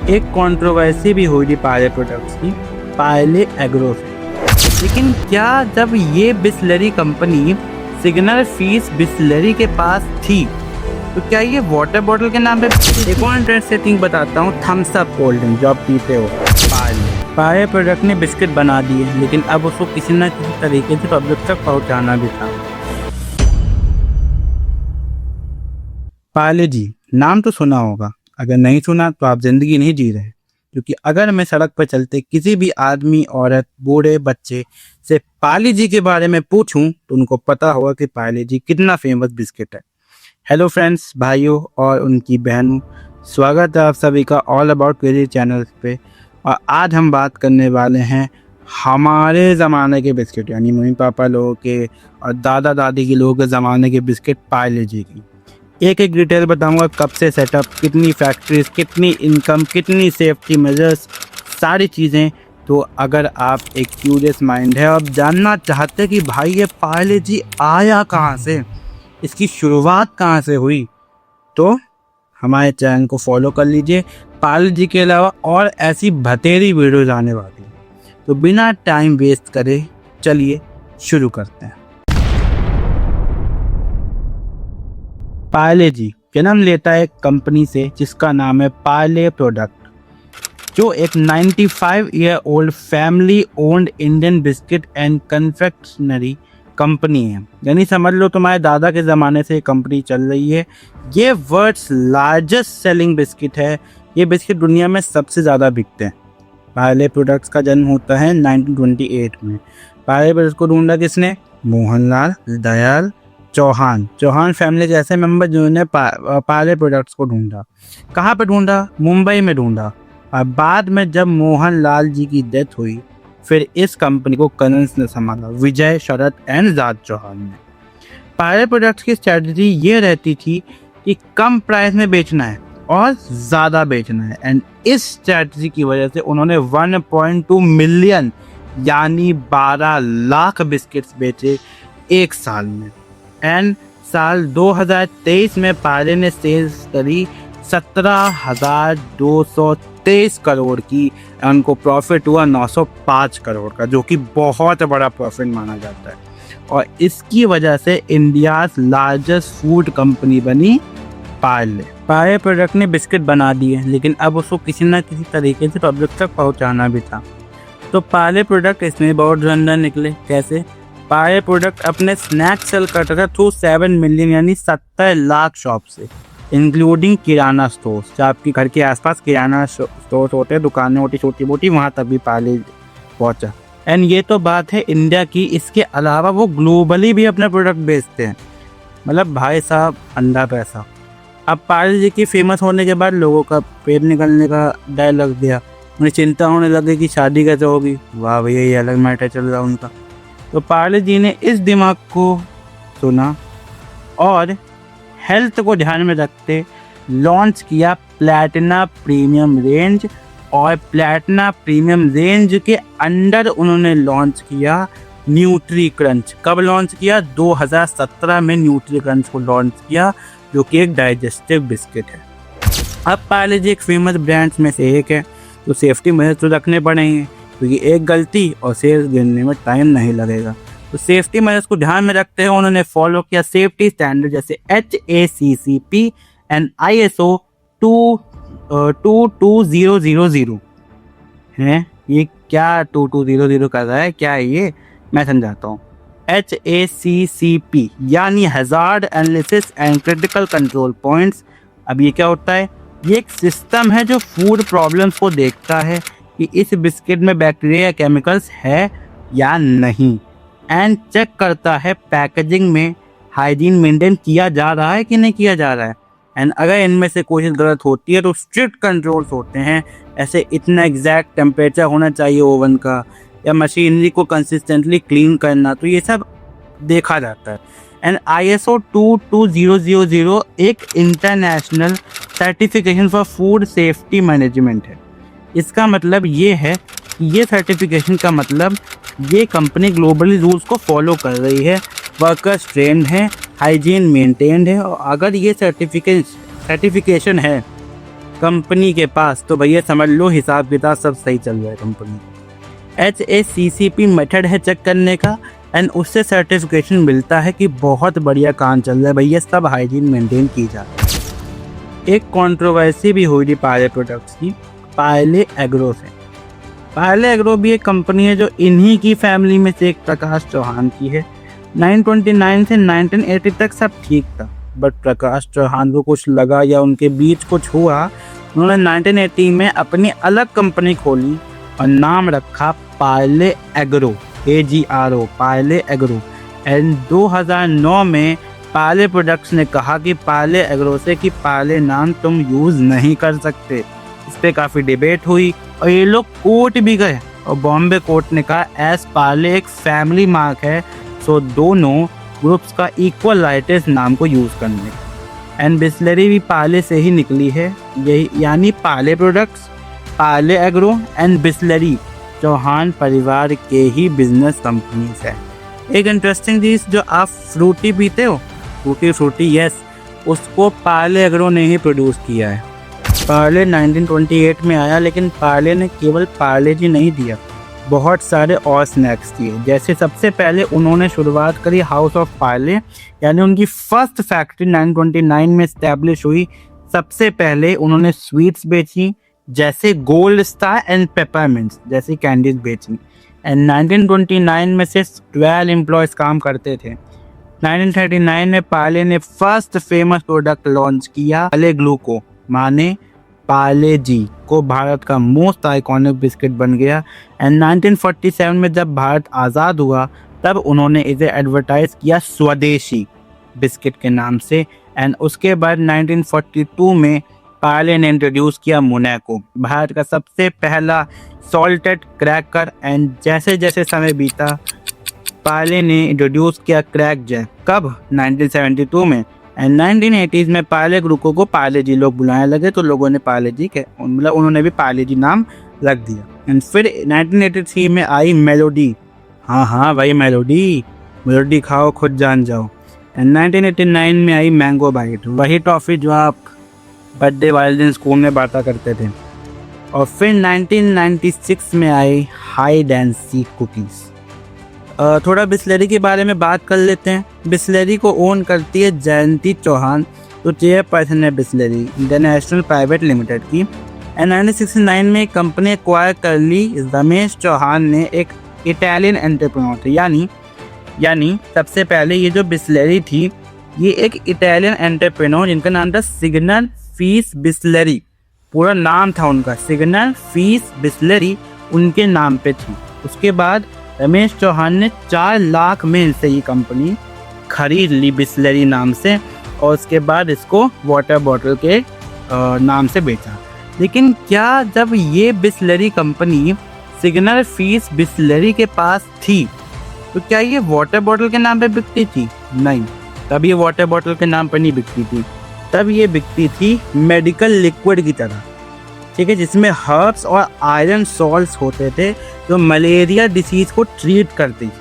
एक कंट्रोवर्सी भी हुई थी पार्ले प्रोडक्ट्स की, पार्ले एग्रो से। लेकिन क्या जब ये Bisleri company signal fees Bisleri के पास थी तो क्या ये वाटर बॉटल के नाम पे? एक और इंटरेस्टिंग बताता हूँ, थम्स अप कोल्ड ड्रिंक जो आप पीते हो, पार्ले प्रोडक्ट ने बिस्किट बना दिए, लेकिन अब उसको किसी न किसी तरीके से पब्लिक तक पहुँचाना भी था। पार्ले जी नाम तो सुना होगा, अगर नहीं सुना तो आप जिंदगी नहीं जी रहे, क्योंकि अगर मैं सड़क पर चलते किसी भी आदमी, औरत, बूढ़े, बच्चे से पार्ले जी के बारे में पूछूं तो उनको पता होगा कि पार्ले जी कितना फेमस बिस्किट है। हेलो फ्रेंड्स, भाइयों और उनकी बहनों, स्वागत है आप सभी का ऑल अबाउट क्रेजी चैनल पे। और आज हम बात करने वाले हैं हमारे ज़माने के बिस्किट, यानी मम्मी पापा लोगों के और दादा दादी के लोगों के ज़माने के बिस्किट पार्ले जी की। एक एक डिटेल बताऊंगा, कब से सेटअप, कितनी फैक्ट्रीज, कितनी इनकम, कितनी सेफ्टी मेजर्स, सारी चीज़ें। तो अगर आप एक क्यूरियस माइंड है और जानना चाहते कि भाई ये पार्ले जी आया कहाँ से, इसकी शुरुआत कहाँ से हुई, तो हमारे चैनल को फॉलो कर लीजिए। पार्ले जी के अलावा और ऐसी बतेरी वीडियोज़ आने वाली हैं। तो बिना टाइम वेस्ट करे चलिए शुरू करते हैं। पार्ले जी जन्म लेता है एक कंपनी से जिसका नाम है पार्ले प्रोडक्ट, जो एक 95 year old family owned Indian biscuit and confectionery company है। यानी समझ लो तुम्हारे दादा के ज़माने से कंपनी चल रही है। ये वर्ल्ड्स लार्जेस्ट सेलिंग बिस्किट है। ये बिस्किट दुनिया में सबसे ज़्यादा बिकते हैं। पार्ले प्रोडक्ट्स का जन्म होता है 1928 में। पार्ले प्रोडक्ट्स को ढूंढा किसने? मोहनलाल दयाल चौहान फैमिली के ऐसे मेंबर जिन्होंने पार्ले प्रोडक्ट्स को ढूंढा। कहाँ पे ढूंढा? मुंबई में ढूंढा। और बाद में जब मोहनलाल जी की डेथ हुई, फिर इस कंपनी को कर्नल्स ने संभाला, विजय, शरद एंड जाट चौहान ने। पार्ले प्रोडक्ट्स की स्ट्रेटजी ये रहती थी कि कम प्राइस में बेचना है और ज़्यादा बेचना है। एंड इस स्ट्रेटजी की वजह से उन्होंने 1.2 मिलियन यानी 12 लाख बिस्किट्स बेचे एक साल में। एंड साल 2023 में पार्ले ने सेल्स करी 17,223 करोड़ की। उनको प्रॉफिट हुआ 905 करोड़ का, जो कि बहुत बड़ा प्रॉफिट माना जाता है। और इसकी वजह से इंडियाज लार्जेस्ट फूड कंपनी बनी पार्ले। पार्ले प्रोडक्ट ने बिस्किट बना दिए, लेकिन अब उसको किसी न किसी तरीके से पब्लिक तक पहुंचाना भी था। तो पार्ले प्रोडक्ट इसमें बहुत धुरंधर निकले। कैसे? पार्ले प्रोडक्ट अपने स्नैक्स सेल करता था थ्रू 7 मिलियन यानी 70 लाख शॉप से, इंक्लूडिंग किराना स्टोर्स। जो आपके घर के आसपास किराना स्टोर्स होते हैं, दुकानें होती छोटी मोटी, वहाँ तक भी पार्ले पहुँचा। एंड ये तो बात है इंडिया की। इसके अलावा वो ग्लोबली भी अपने प्रोडक्ट बेचते हैं। मतलब भाई साहब, अंधा पैसा। अब पार्ले जी की फेमस होने के बाद लोगों का पेट निकलने का डर लग गया। उन्हें चिंता होने लगी कि शादी कैसे होगी। वाह भैया, ये अलग मैटर चल रहा उनका। तो पार्ले जी ने इस दिमाग को सुना और हेल्थ को ध्यान में रखते लॉन्च किया प्लैटिना प्रीमियम रेंज। और प्लैटिना प्रीमियम रेंज के अंडर उन्होंने लॉन्च किया न्यूट्री क्रंच। कब लॉन्च किया? 2017 में न्यूट्री क्रंच को लॉन्च किया, जो कि एक डाइजेस्टिव बिस्किट है। अब पार्ले जी एक फेमस ब्रांड्स में से एक है, तो सेफ्टी मेजर्स तो रखने पड़ेंगे, क्योंकि एक गलती और सेल्स गिरने में टाइम नहीं लगेगा। तो सेफ्टी मेजर्स को ध्यान में रखते हुए उन्होंने फॉलो किया सेफ्टी स्टैंडर्ड जैसे HACCP एंड ISO 22000 है। ये क्या 2200 कर रहा है? क्या है ये? मैं समझाता हूँ। HACCP यानी hazard analysis and critical control points. अब ये क्या होता है? ये एक सिस्टम है जो फूड प्रॉब्लम्स को देखता है कि इस बिस्किट में बैक्टीरिया या केमिकल्स है या नहीं, एंड चेक करता है पैकेजिंग में हाइजीन मेंटेन किया जा रहा है कि नहीं किया जा रहा है। एंड अगर इनमें से कोई चीज़ गलत होती है तो स्ट्रिक्ट कंट्रोल्स होते हैं। ऐसे इतना एग्जैक्ट टेम्परेचर होना चाहिए ओवन का, या मशीनरी को कंसिस्टेंटली क्लीन करना, तो ये सब देखा जाता है। एंड ISO 22000 एक international certification for food safety management है। इसका मतलब ये है कि ये सर्टिफिकेशन का मतलब ये कंपनी ग्लोबली रूल्स को फॉलो कर रही है, वर्कर्स ट्रेंड हैं, हाइजीन मेंटेन्ड है। और अगर ये सर्टिफिकेशन है कंपनी के पास, तो भैया समझ लो हिसाब किताब सब सही चल रहा है कंपनी। HACCP मेथड है चेक करने का, एंड उससे सर्टिफिकेशन मिलता है कि बहुत बढ़िया काम चल रहा है भैया, सब हाइजीन मेंटेन की जा रही है। एक कंट्रोवर्सी भी हुई थी पार्ले प्रोडक्ट्स की, पार्ले एग्रो से। पार्ले एग्रो भी एक कंपनी है जो इन्हीं की फैमिली में से एक प्रकाश चौहान की है। 929 से 1980 तक सब ठीक था, बट प्रकाश चौहान को कुछ लगा या उनके बीच कुछ हुआ, उन्होंने 1980 में अपनी अलग कंपनी खोली और नाम रखा Parle agro, AGRO, Parle agro. And 2009 में पार्ले प्रोडक्ट्स ने कहा कि पार्ले एग्रो से कि पार्ले नाम तुम यूज़ नहीं कर सकते। इस पर काफ़ी डिबेट हुई और ये लोग कोर्ट भी गए और बॉम्बे कोर्ट ने कहा एज पार्ले एक फैमिली मार्क है, सो दोनों ग्रुप्स का इक्वल राइट है इस नाम को यूज़ करने का। एंड बिस्लरी भी पार्ले से ही निकली है, यही यानी Parle products, Parle agro and Bisleri Chauhan परिवार के ही बिजनेस कंपनीज है। एक इंटरेस्टिंग चीज़, जो आप फ्रूटी पीते हो, फ्रूटी यस, उसको पार्ले एग्रो ने ही प्रोड्यूस किया है। पार्ले 1928 में आया, लेकिन पार्ले ने केवल पार्ले जी नहीं दिया, बहुत सारे और स्नैक्स दिए। जैसे सबसे पहले उन्होंने शुरुआत करी हाउस ऑफ पार्ले, यानी उनकी फर्स्ट फैक्ट्री 1929 में इस्टेब्लिश हुई। सबसे पहले उन्होंने स्वीट्स बेची, जैसे गोल्ड स्टार एंड पेपरमिंट्स जैसी कैंडीज बेची। एंड 1929 में से 12 एम्प्लॉयज़ काम करते थे। 1939 में पार्ले ने फर्स्ट फेमस प्रोडक्ट लॉन्च किया, पार्ले ग्लूको, माने पार्ले जी, को भारत का मोस्ट आइकॉनिक बिस्किट बन गया। एंड 1947 में जब भारत आज़ाद हुआ, तब उन्होंने इसे एडवर्टाइज किया स्वदेशी बिस्किट के नाम से। एंड उसके बाद 1942 में पार्ले ने इंट्रोड्यूस किया मोनाको, भारत का सबसे पहला सॉल्टेड क्रैकर। एंड जैसे जैसे समय बीता, पार्ले ने इंट्रोड्यूस किया क्रैक जैक, कब? 1972 में। एंड 1980s में पार्ले ग्लूको को पार्ले जी लोग बुलाने लगे, तो लोगों ने पार्ले जी के मतलब उन्होंने भी पार्ले जी नाम रख दिया। एंड फिर 1983 में आई मेलोडी, हाँ भाई मेलोडी खाओ खुद जान जाओ। एंड 1989 में आई मैंगो बाइट, वही टॉफ़ी जो आप बर्थडे वाले दिन स्कूल में बांटा करते थे। और फिर 1996 में आई हाइड एंड सीक कुकीज़। थोड़ा बिस्लरी के बारे में बात कर लेते हैं। बिस्लरी को ओन करती है जयंती चौहान, तो चेयरपर्सन है बिस्लरी इंटरनेशनल प्राइवेट लिमिटेड की। एंड 1969 में कंपनी एक्वायर कर ली। रमेश चौहान ने एक इटालियन एंटरप्रेन्योर थे, यानी सबसे पहले ये जो बिस्लरी थी, ये एक इटालियन एंटरप्रेन्योर जिनका नाम था सिग्नल फीस बिस्लरी, पूरा नाम था उनका सिग्नल फीस बिस्लरी, उनके नाम पे थी। उसके बाद रमेश चौहान ने 4 लाख में इनसे ये कंपनी खरीद ली बिस्लरी नाम से, और उसके बाद इसको वाटर बॉटल के नाम से बेचा। लेकिन क्या जब ये Bisleri company signal fees Bisleri के पास थी, तो क्या ये वाटर बॉटल के नाम पे बिकती थी? नहीं, तब ये वाटर बॉटल के नाम पर नहीं बिकती थी, तब ये बिकती थी मेडिकल लिक्विड की तरह, ठीक है, जिसमें हर्ब्स और आयरन सॉल्ट्स होते थे जो मलेरिया डिसीज़ को ट्रीट करती थी,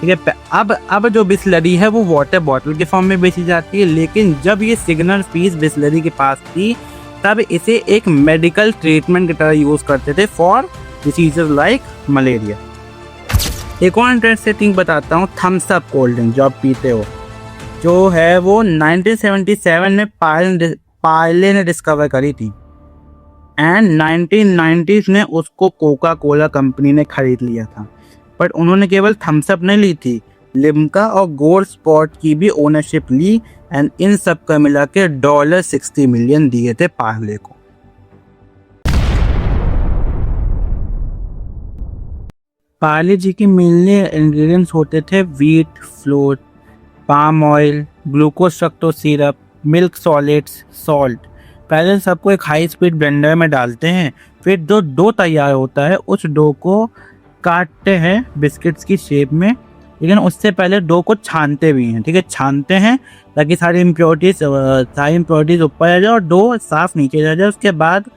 ठीक है। अब जो बिस्लरी है वो वाटर बॉटल के फॉर्म में बेची जाती है, लेकिन जब ये सिग्नल फीस बिस्लरी के पास थी, तब इसे एक मेडिकल ट्रीटमेंट की तरह यूज़ करते थे फॉर डिसीजेज लाइक मलेरिया। एक और इंटरेस्टिंग बताता हूँ, थम्स अप कोल्ड ड्रिंक जो आप पीते हो, जो है वो 1977 में पार्ले ने डिस्कवर करी थी। एंड 1990s में उसको कोका कोला कंपनी ने खरीद लिया था, बट उन्होंने केवल थम्स अप नहीं ली थी, लिम्का और गोल्ड स्पॉट की भी ओनरशिप ली। एंड इन सब का मिला के $60 मिलियन दिए थे पार्ले को। पार्ले जी के मिलने इंग्रेडिएंट्स होते थे wheat floor, palm oil, glucose fructose syrup, milk solids, salt. पहले सबको एक हाई स्पीड ब्लेंडर में डालते हैं, फिर जो डो तैयार होता है उस डो को काटते हैं बिस्किट्स की शेप में, लेकिन उससे पहले डो को छानते भी हैं, ठीक है, छानते हैं ताकि सारी इम्प्योरिटीज़ ऊपर आ जाए और डो साफ नीचे रह जाए। उसके बाद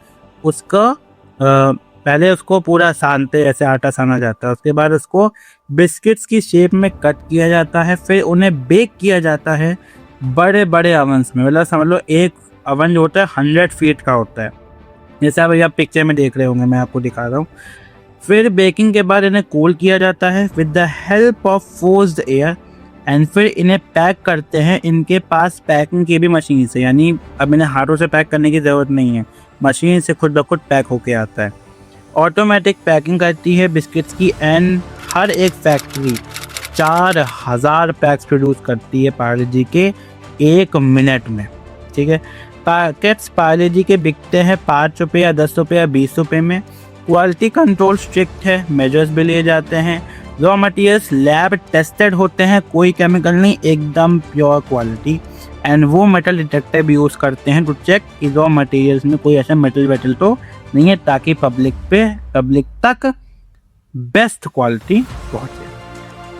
उसका पहले उसको पूरा सानते, ऐसे आटा साना जाता है, उसके बाद उसको बिस्किट्स की शेप में कट किया जाता है, फिर उन्हें बेक किया जाता है बड़े बड़े अवन्स में, मतलब समझ लो एक अवन जो होता है 100 फीट का होता है, जैसे आप पिक्चर में देख रहे होंगे, मैं आपको दिखा रहा हूँ। फिर बेकिंग के बाद इन्हें कूल किया जाता है with the help of forced air and फिर इन्हें पैक करते हैं। इनके पास पैकिंग की भी मशीन है, यानी अब इन्हें हाथों से पैक करने की ज़रूरत नहीं है, मशीन से खुद ब खुद पैक होके आता है। ऑटोमेटिक पैकिंग करती है बिस्किट्स की एंड हर एक फैक्ट्री 4000 पैक्स प्रोड्यूस करती है पार्ले जी के 1 मिनट में। ठीक है, पैकेट्स पार्ले जी के बिकते हैं 5 रुपये या 10 रुपये या 20 रुपये में। क्वालिटी कंट्रोल स्ट्रिक्ट है, मेजर्स भी लिए जाते हैं। रॉ मटेरियल्स लैब टेस्टेड होते हैं, कोई केमिकल नहीं, एकदम प्योर क्वालिटी। एंड वो मेटल डिटेक्टर भी यूज़ करते हैं टू चेक कि रॉ मटेरियल्स में कोई ऐसा मेटल वेटल तो नहीं है, ताकि पब्लिक तक बेस्ट क्वालिटी पहुँचे।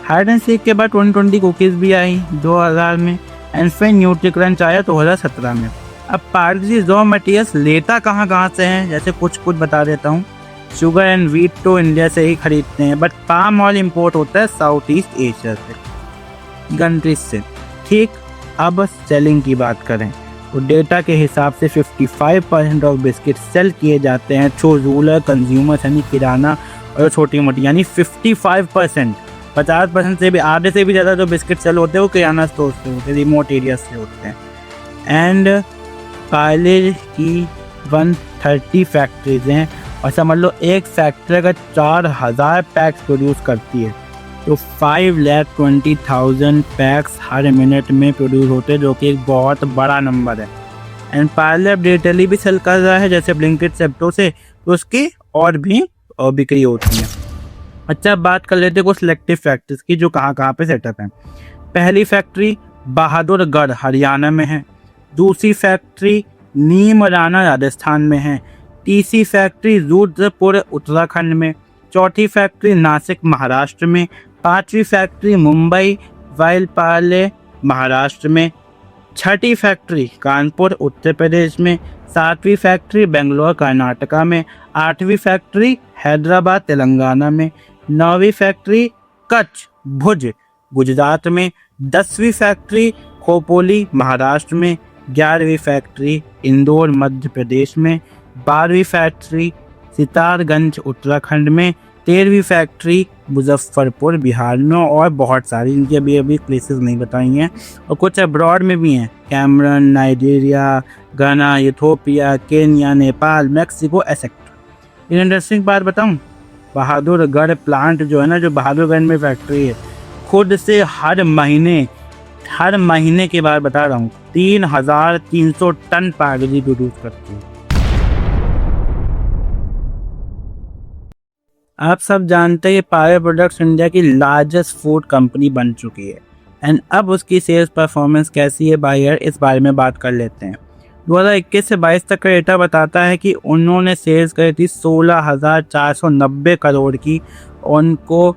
हाइड एंड सीक के बाद 2020 कुकीज़ भी आई 2000 में एंड फिर न्यूट्री क्रंच आया 2017 में। अब पार्ले जी रॉ मटेरियल्स लेता कहाँ से हैं, जैसे कुछ बता देता हूँ। शुगर एंड वीट तो इंडिया से ही खरीदते हैं, बट पाम ऑयल इंपोर्ट होता है साउथ ईस्ट एशिया से, कंट्रीज से। ठीक, अब सेलिंग की बात करें तो डेटा के हिसाब से 55% ऑफ बिस्किट सेल किए जाते हैं थ्रू रूरल कंज्यूमर्स, यानी किराना और छोटी मोटी, यानी 55%, 50% से भी, आधे से भी ज़्यादा जो बिस्किट सेल होते हैं वो किराना स्टोर से होते हैं, रिमोट एरिया से होते हैं। एंड पार्ले की 130 फैक्ट्रीज हैं और समझ लो एक फैक्ट्री अगर 4000 पैक्स प्रोड्यूस करती है तो 5,20,000 पैक्स हर मिनट में प्रोड्यूस होते हैं, जो कि एक बहुत बड़ा नंबर है। एंड पार्ले अब डिजिटली भी सेल कर रहा है, जैसे ब्लिंकिट सेप्टो से, तो उसकी और भी बिक्री होती है। अच्छा, बात कर लेते हैं कुछ सिलेक्टिव फैक्ट्रीज की जो कहाँ पे सेटअप है। पहली फैक्ट्री बहादुरगढ़ हरियाणा में है, दूसरी फैक्ट्री नीमराना राजस्थान में है, तीसरी फैक्ट्री रुद्रपुर उत्तराखंड में, चौथी फैक्ट्री नासिक महाराष्ट्र में, पांचवी फैक्ट्री मुंबई वाइलपाले महाराष्ट्र में, छठी फैक्ट्री कानपुर उत्तर प्रदेश में, सातवीं फैक्ट्री बेंगलोर कर्नाटका में, आठवीं फैक्ट्री हैदराबाद तेलंगाना में, नौवीं फैक्ट्री कच्छ भुज गुजरात में, 10वीं फैक्ट्री खोपोली महाराष्ट्र में, 11वीं फैक्ट्री इंदौर मध्य प्रदेश में, 12वीं फैक्ट्री सितारगंज उत्तराखंड में, 13वीं फैक्ट्री मुजफ्फरपुर बिहार में, और बहुत सारी इनकी अभी प्लेसेस नहीं बताई हैं, और कुछ अब्रॉड में भी हैं, कैमरन, नाइजीरिया, गाना, Ethiopia, Kenya, Nepal, Mexico et cetera. In interesting बात बताऊं, बहादुरगढ़ प्लांट जो है ना, जो बहादुरगढ़ में फैक्ट्री है, खुद से हर महीने के बाद बता रहा हूँ 3,300 टन पार्ले जी प्रोड्यूस करती है। आप सब जानते हैं पार्ले प्रोडक्ट्स इंडिया की लार्जेस्ट फूड कंपनी बन चुकी है, एंड अब उसकी सेल्स परफॉर्मेंस कैसी है बाय ईयर, इस बारे में बात कर लेते हैं। 2021 से 22 तक का डेटा बताता है कि उन्होंने सेल्स करी थी 16,490 करोड़ की, उनको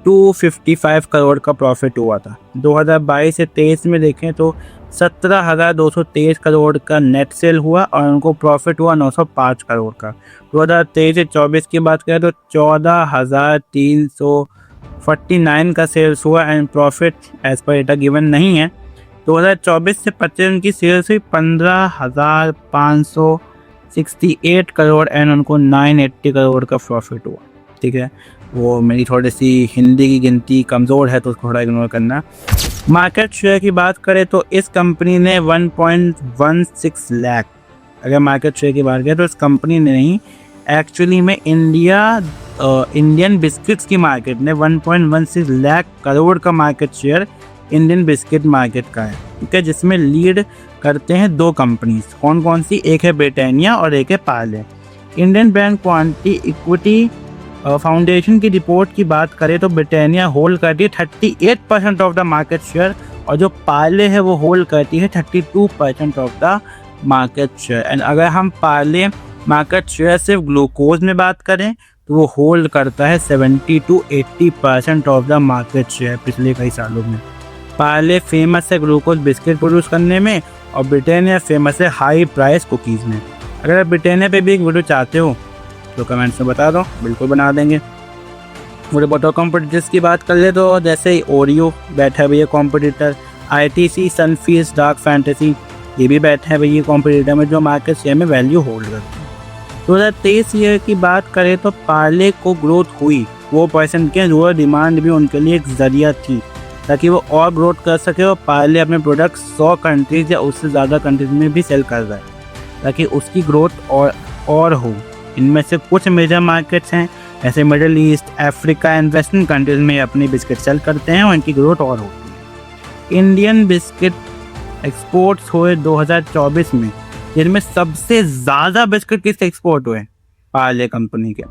255 करोड़ का प्रॉफिट हुआ था। 2022 से 23 में देखें तो 17,223 करोड़ का नेट सेल हुआ और उनको प्रॉफिट हुआ 905 करोड़ का। 2023 से 24 की बात करें तो 14,349 का सेल्स हुआ and profit as per data given नहीं है। 2024 से 25 उनकी सेल्स हुई 15,568 करोड़ एंड उनको 980 करोड़ का प्रॉफिट हुआ। ठीक है, वो मेरी थोड़ी सी हिंदी की गिनती कमज़ोर है तो थोड़ा इग्नोर करना। मार्केट शेयर की बात करें तो इस कंपनी ने 1.16 लाख, अगर मार्केट शेयर की बात करें तो इस कंपनी ने नहीं, एक्चुअली में इंडियन बिस्किट्स की मार्केट ने 1.16 लाख करोड़ का market share Indian biscuit market का है। ठीक है, जिसमें लीड करते हैं 2 कंपनीज, कौन कौन सी, एक है ब्रिटानिया और एक है Parle. Indian brand quantity equity foundation की रिपोर्ट की बात करें तो ब्रिटानिया होल्ड करती है 38% ऑफ द मार्केट शेयर और जो पार्ले है वो होल्ड करती है 32% of the market share. And अगर हम पार्ले मार्केट शेयर सिर्फ ग्लूकोज में बात करें तो वो होल्ड करता है 70 to 80% of the market share पिछले कई सालों में। पार्ले फेमस है ग्लूकोज बिस्किट प्रोड्यूस करने में और ब्रिटानिया फेमस है हाई प्राइस कुकीज़ में। अगर आप ब्रिटानिया पे भी एक वीडियो चाहते हो तो कमेंट्स में बता दो, बिल्कुल बना देंगे। और बटो कॉम्पिटिटर्स की बात कर ले तो जैसे ओरियो बैठा हुआ है competitor, ITC, Sunfeast, dark fantasy, ये भी बैठे हैं भैया कॉम्पिटिटर में जो मार्केट शेयर में वैल्यू होल्ड करते हैं। 2023 ईयर की बात करें तो पार्ले को ग्रोथ हुई, वो परसेंट के रूरल डिमांड भी उनके लिए एक जरिया थी ताकि वो और ग्रोथ कर सके और पार्ले अपने प्रोडक्ट 100 कंट्रीज या उससे ज़्यादा कंट्रीज में भी सेल कर रहा है ताकि उसकी ग्रोथ और हो। इनमें से कुछ मेजर मार्केट्स हैं ऐसे middle east, Africa and western countries में अपनी बिस्किट सेल करते हैं और इनकी ग्रोथ और होती है। इंडियन बिस्किट एक्सपोर्ट्स हुए 2024 में, जिनमें सबसे ज़्यादा बिस्किट किस एक्सपोर्ट हुए? पार्ले कंपनी के।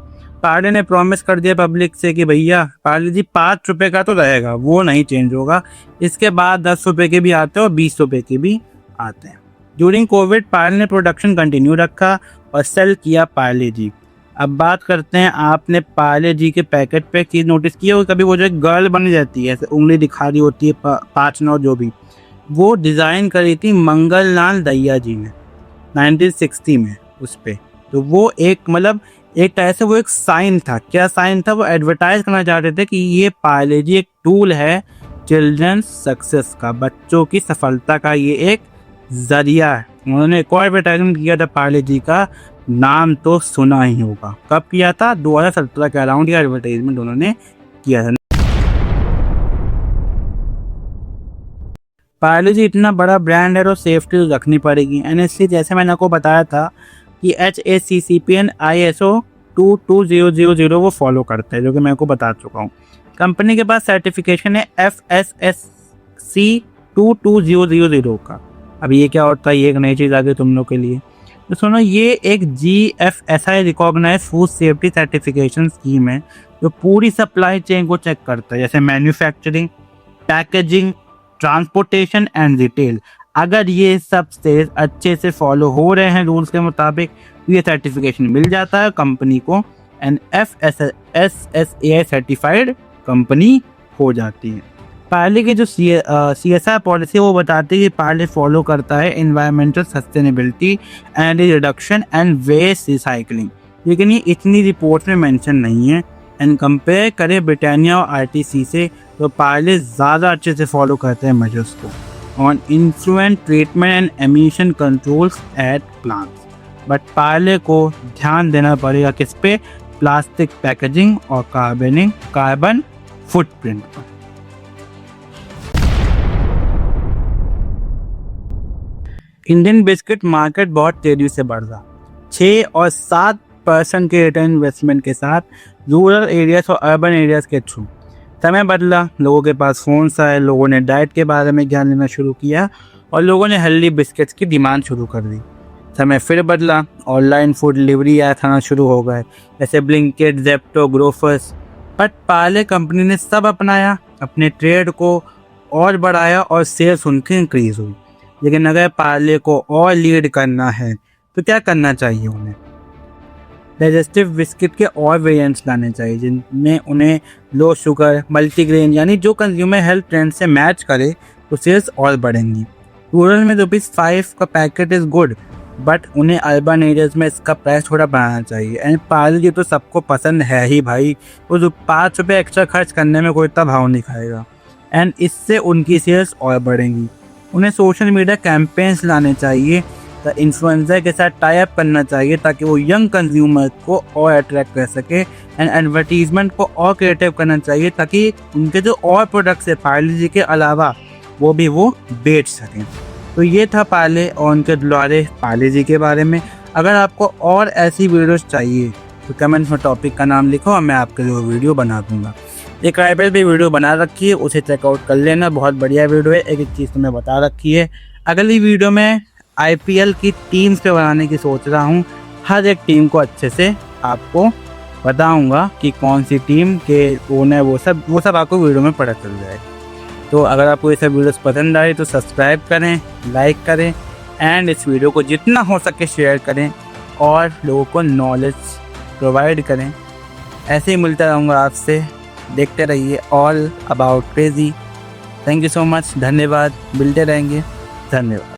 पार्ले ने प्रॉमिस कर दिया पब्लिक से कि भैया पार्ले जी 5 रुपये का तो रहेगा, वो नहीं चेंज होगा। इसके बाद 10 रुपये के भी आते हैं और 20 रुपये के भी आते हैं। ड्यूरिंग कोविड पार्ले ने प्रोडक्शन कंटिन्यू रखा और सेल किया पार्ले जी। अब बात करते हैं, आपने पार्ले जी के पैकेट पे चीज़ नोटिस की हो कभी, वो जो गर्ल बन जाती है, ऐसे उंगली दिखा रही होती है 5-9 जो भी, वो डिज़ाइन करी थी मंगल लाल दहिया जी ने 1960 में उस पर। तो वो एक मतलब एक तरह से वो एक साइन था। क्या साइन था? वो एडवर्टाइज करना चाहते थे कि ये पार्ले जी एक टूल है चिल्ड्रंस सक्सेस का, बच्चों की सफलता का ये एक जरिया है। उन्होंने एक और एडवर्टाइजमेंट किया था पार्ले जी का, नाम तो सुना ही होगा। कब किया था? 2017 के अराउंड ये एडवर्टाइजमेंट उन्होंने किया था। पार्ले जी इतना बड़ा ब्रांड है तो सेफ्टी तो रखनी पड़ेगी। एनएससी जैसे मैंने आपको बताया था कि HACCP ISO 22000 वो फॉलो करता है, जो कि मैं आपको बता चुका हूँ। कंपनी के पास सर्टिफिकेशन है FSSC 22000 का। अब ये क्या होता है, ये एक नई चीज़ आ गई तुम लोग के लिए। तो सुनो, ये एक GFSI recognise food safety certification scheme है जो पूरी सप्लाई चेन को चेक करता है, जैसे manufacturing, packaging, transportation and retail. अगर ये सब स्टेज अच्छे से फॉलो हो रहे हैं रूल्स के मुताबिक तो ये सर्टिफिकेशन मिल जाता है कंपनी को एंड FSSAI सर्टिफाइड कंपनी हो जाती है। पार्ले की जो CSR पॉलिसी वो बताती है कि पार्ले फॉलो करता है environmental sustainability and reduction and waste recycling, लेकिन ये इतनी रिपोर्ट में मेंशन नहीं है। एंड कंपेयर करें ब्रिटानिया और RTC से तो पार्ले ज़्यादा अच्छे से फॉलो करते हैं मेजर्स को on influent treatment and emission controls at plants. But Parle को ध्यान देना पड़ेगा किस पे? प्लास्टिक पैकेजिंग और कार्बन फुटप्रिंट पर। इंडियन बिस्किट मार्केट बहुत तेजी से बढ़ रहा, 6 और 7% के रिटर्न इन्वेस्टमेंट के साथ रूरल एरियाज और अर्बन एरियाज के थ्रू। समय बदला, लोगों के पास फ़ोन्स आए, लोगों ने डाइट के बारे में ज्ञान लेना शुरू किया और लोगों ने हेल्दी बिस्किट्स की डिमांड शुरू कर दी। समय फिर बदला, ऑनलाइन फूड डिलीवरी ऐप आना शुरू हो गए, जैसे Blinkit, Zepto, Grofers. But Parle company ने सब अपनाया, अपने ट्रेड को और बढ़ाया और सेल्स उनकी इंक्रीज़ हुई। लेकिन अगर पार्ले को और लीड करना है तो क्या करना चाहिए? उन्हें डाइजेस्टिव बिस्किट के और वेरिएंट्स लाने चाहिए जिनमें उन्हें लो शुगर, मल्टीग्रेन यानी जो कंज्यूमर हेल्थ ट्रेंड से मैच करे, तो सेल्स और बढ़ेंगी। रूरल में ₹5 का पैकेट इज़ गुड, बट उन्हें अर्बन एरियाज में इसका प्राइस थोड़ा बढ़ाना चाहिए। एंड पार्ले जी तो सबको पसंद है ही भाई, वो 5 रुपये एक्स्ट्रा खर्च करने में कोई इतना भाव नहीं खाएगा एंड इससे उनकी सेल्स और बढ़ेंगी। उन्हें सोशल मीडिया कैंपेन्स लाने चाहिए, तो इन्फ्लुएंसर के साथ टाई अप करना चाहिए ताकि वो यंग कंज्यूमर को और अट्रैक्ट कर सके एंड एडवर्टीजमेंट को और क्रिएटिव करना चाहिए ताकि उनके जो और प्रोडक्ट्स है पार्ले जी के अलावा वो भी वो बेच सकें। तो ये था पार्ले और उनके दुलारे पार्ले जी के बारे में। अगर आपको और ऐसी वीडियोस चाहिए तो कमेंट्स में टॉपिक का नाम लिखो और मैं आपके लिए वीडियो बना दूंगा। एक राइवल भी वीडियो बना रखी है, उसे चेकआउट कर लेना, बहुत बढ़िया वीडियो है। एक चीज़ तो मैं बता रखी है, अगली वीडियो में IPL की टीम्स पे बनाने की सोच रहा हूँ। हर एक टीम को अच्छे से आपको बताऊँगा कि कौन सी टीम के ओनर वो सब आपको वीडियो में पता चल जाएगा। तो अगर आपको ये सब वीडियोस पसंद आए तो सब्सक्राइब करें, लाइक करें एंड इस वीडियो को जितना हो सके शेयर करें और लोगों को नॉलेज प्रोवाइड करें। ऐसे ही मिलता रहूँगा आपसे, देखते रहिए all about crazy. Thank you so much, धन्यवाद, मिलते रहेंगे, धन्यवाद।